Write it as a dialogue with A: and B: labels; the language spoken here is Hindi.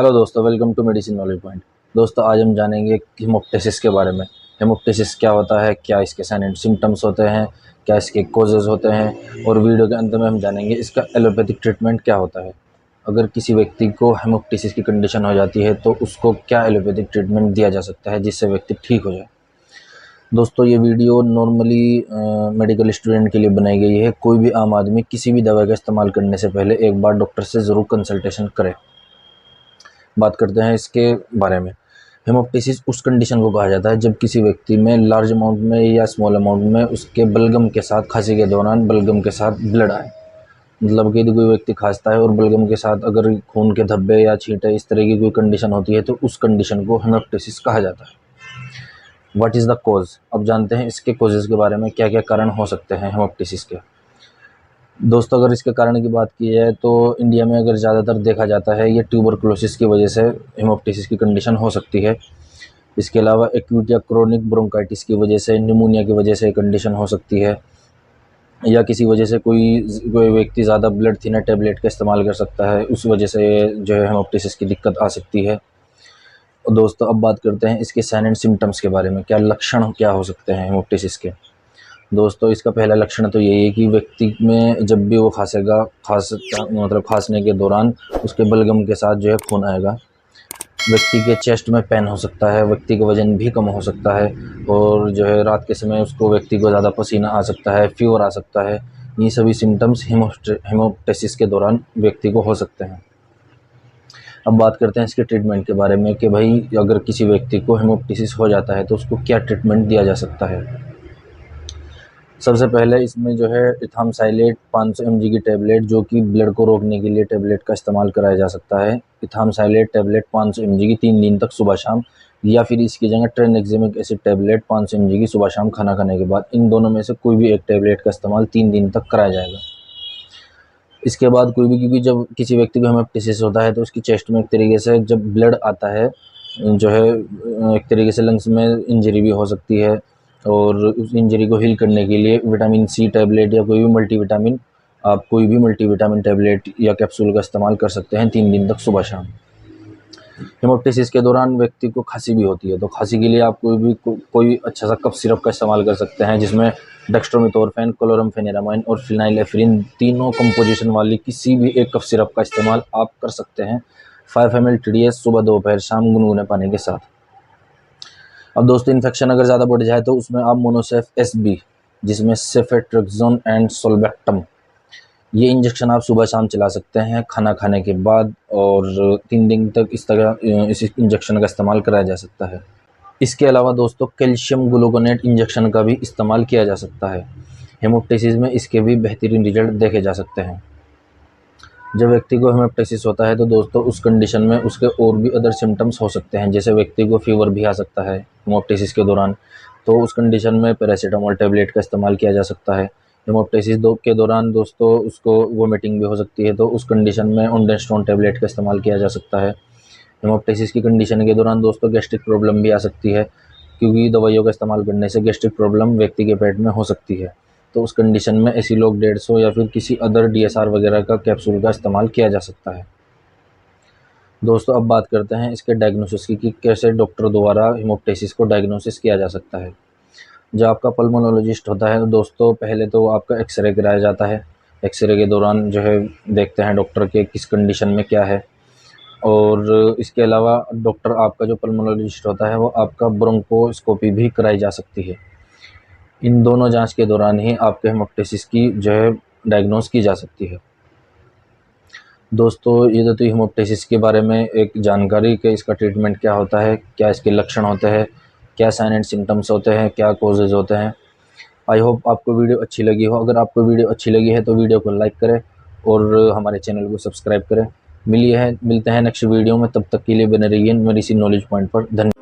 A: हेलो दोस्तों, welcome to medicine knowledge point. दोस्तों, आज हम जानेंगे हेमोप्टाइसिस के बारे में। हेमोप्टाइसिस क्या होता है, क्या इसके साइन एंड सिम्टम्स होते हैं, क्या इसके कॉजेज़ होते हैं, और वीडियो के अंत में हम जानेंगे इसका एलोपैथिक ट्रीटमेंट क्या होता है। अगर किसी व्यक्ति को हेमोप्टाइसिस की कंडीशन हो जाती है तो उसको क्या एलोपैथिक ट्रीटमेंट दिया जा सकता है जिससे व्यक्ति ठीक हो जाए। दोस्तों, ये वीडियो नॉर्मली मेडिकल स्टूडेंट के लिए बनाई गई है। कोई भी आम आदमी किसी भी दवा का इस्तेमाल करने से पहले एक बार डॉक्टर से ज़रूर कंसल्टेशन करे। बात करते हैं इसके बारे में। हेमोप्टाइसिस उस कंडीशन को कहा जाता है जब किसी व्यक्ति में लार्ज अमाउंट में या स्मॉल अमाउंट में उसके बलगम के साथ, खांसी के दौरान बलगम के साथ ब्लड आए। मतलब कि यदि कोई व्यक्ति खांसता है और बलगम के साथ अगर खून के धब्बे या छींटे इस तरह की कोई कंडीशन होती है तो उस कंडीशन को हेमोप्टाइसिस कहा जाता है। What is the cause? अब जानते हैं इसके कॉजेज़ के बारे में, क्या क्या कारण हो सकते हैं हेमोप्टाइसिस के। दोस्तों, अगर इसके कारण की बात की जाए तो इंडिया में अगर ज़्यादातर देखा जाता है ये ट्यूबरकुलोसिस की वजह से हेमोप्टाइसिस की कंडीशन हो सकती है। इसके अलावा एक्यूट या क्रोनिक ब्रोंकाइटिस की वजह से, निमोनिया की वजह से कंडीशन हो सकती है, या किसी वजह से कोई व्यक्ति ज़्यादा ब्लड थिनर टैबलेट का इस्तेमाल कर सकता है, उस वजह से जो है हेमोप्टाइसिस की दिक्कत आ सकती है। दोस्तों, अब बात करते हैं इसके साइन एंड सिम्टम्स के बारे में, क्या लक्षण क्या हो सकते हैं हेमोप्टाइसिस के। दोस्तों, इसका पहला लक्षण तो यही है कि व्यक्ति में जब भी वो खांसेगा, खांसने के दौरान उसके बलगम के साथ जो है खून आएगा। व्यक्ति के चेस्ट में पेन हो सकता है, व्यक्ति का वजन भी कम हो सकता है, और जो है रात के समय उसको व्यक्ति को ज़्यादा पसीना आ सकता है, फीवर आ सकता है। ये सभी सिम्टम्स हेमोप्टाइसिस के दौरान व्यक्ति को हो सकते हैं। अब बात करते हैं इसके ट्रीटमेंट के बारे में कि भाई अगर किसी व्यक्ति को हेमोप्टाइसिस हो जाता है तो उसको क्या ट्रीटमेंट दिया जा सकता है। सबसे पहले इसमें जो है इथामसाइलेट 500 mg की टैबलेट, जो कि ब्लड को रोकने के लिए टैबलेट का इस्तेमाल कराया जा सकता है। इथामसाइलेट टैबलेट 500 mg की 3 दिन तक सुबह शाम, या फिर इसकी जगह ट्रेनेक्सेमिक एसिड टैबलेट 500 mg की सुबह शाम खाना खाने के बाद। इन दोनों में से कोई भी एक टैबलेट का इस्तेमाल 3 दिन तक कराया जाएगा। इसके बाद कोई भी, क्योंकि जब किसी व्यक्ति को हेमोप्टाइसिस होता है तो उसकी चेस्ट में एक तरीके से जब ब्लड आता है जो है एक तरीके से लंग्स में इंजरी भी हो सकती है, और उस इंजरी को हील करने के लिए विटामिन सी टैबलेट या कोई भी मल्टीविटामिन, आप कोई भी मल्टीविटामिन टैबलेट या कैप्सूल का इस्तेमाल कर सकते हैं 3 दिन तक सुबह शाम। हेमोप्टाइसिस के दौरान व्यक्ति को खांसी भी होती है, तो खांसी के लिए आप कोई अच्छा सा कफ सिरप का इस्तेमाल कर सकते हैं, जिसमें डेक्स्ट्रोमेथोर्फेन, क्लोरामफेनिरामाइन और फिनाइलेफ्रिन तीनों कंपोजिशन वाली किसी भी एक कफ सिरप का इस्तेमाल आप कर सकते हैं 5 ml TDS सुबह, दोपहर, शाम गुनगुने पानी के साथ। अब दोस्तों, इन्फेक्शन अगर ज़्यादा बढ़ जाए तो उसमें आप मोनोसेफ SB, जिसमें सेफेट्रिक्सोन एंड सोल्बेक्टम, ये इंजेक्शन आप सुबह शाम चला सकते हैं खाना खाने के बाद, और 3 दिन तक इस इंजेक्शन का इस्तेमाल कराया जा सकता है। इसके अलावा दोस्तों, कैल्शियम ग्लूकोनेट इंजेक्शन का भी इस्तेमाल किया जा सकता है। हेमोप्टाइसिस में इसके भी बेहतरीन रिजल्ट देखे जा सकते हैं। जब व्यक्ति को हेमोप्टाइसिस होता है तो दोस्तों उस कंडीशन में उसके और भी अदर सिम्टम्स हो सकते हैं, जैसे व्यक्ति को फीवर भी आ सकता है हेमोप्टाइसिस के दौरान। तो उस कंडीशन में पैरासीटामोल टैबलेट का इस्तेमाल किया जा सकता है। हेमोप्टाइसिस के दौरान दोस्तों उसको वोमिटिंग भी हो सकती है, तो उस कंडीशन में ऑन्डेस्टोन टैबलेट का इस्तेमाल किया जा सकता है। हेमोप्टाइसिस की कंडीशन के दौरान दोस्तों गैस्ट्रिक प्रॉब्लम भी आ सकती है, क्योंकि दवाइयों का इस्तेमाल करने से गैस्ट्रिक प्रॉब्लम व्यक्ति के पेट में हो सकती है। तो उस कंडीशन में एसिलोक 150 या फिर किसी अदर DSR वगैरह का कैप्सूल का इस्तेमाल किया जा सकता है। दोस्तों, अब बात करते हैं इसके डायग्नोसिस की कि कैसे डॉक्टर द्वारा हेमोप्टाइसिस को डायग्नोसिस किया जा सकता है। जब आपका पल्मोनोलॉजिस्ट होता है तो दोस्तों पहले तो आपका एक्सरे कराया जाता है। एक्सरे के दौरान जो है देखते हैं डॉक्टर के किस कंडीशन में क्या है, और इसके अलावा डॉक्टर आपका जो पल्मोनोलॉजिस्ट होता है वो आपका ब्रोंकोस्कोपी भी कराई जा सकती है। इन दोनों जांच के दौरान ही आपके हेमोप्टाइसिस की जो है डायग्नोस की जा सकती है। दोस्तों, ये तो हेमोप्टाइसिस के बारे में एक जानकारी कि इसका ट्रीटमेंट क्या होता है, क्या इसके लक्षण होते हैं, क्या साइन एंड सिम्टम्स होते हैं, क्या कॉजेज़ होते हैं। आई होप आपको वीडियो अच्छी लगी हो। अगर आपको वीडियो अच्छी लगी है तो वीडियो को लाइक करें और हमारे चैनल को सब्सक्राइब करें। मिलते हैं नेक्स्ट वीडियो में, तब तक के लिए बने रहिए मेडिसिन नॉलेज पॉइंट पर। धन्यवाद।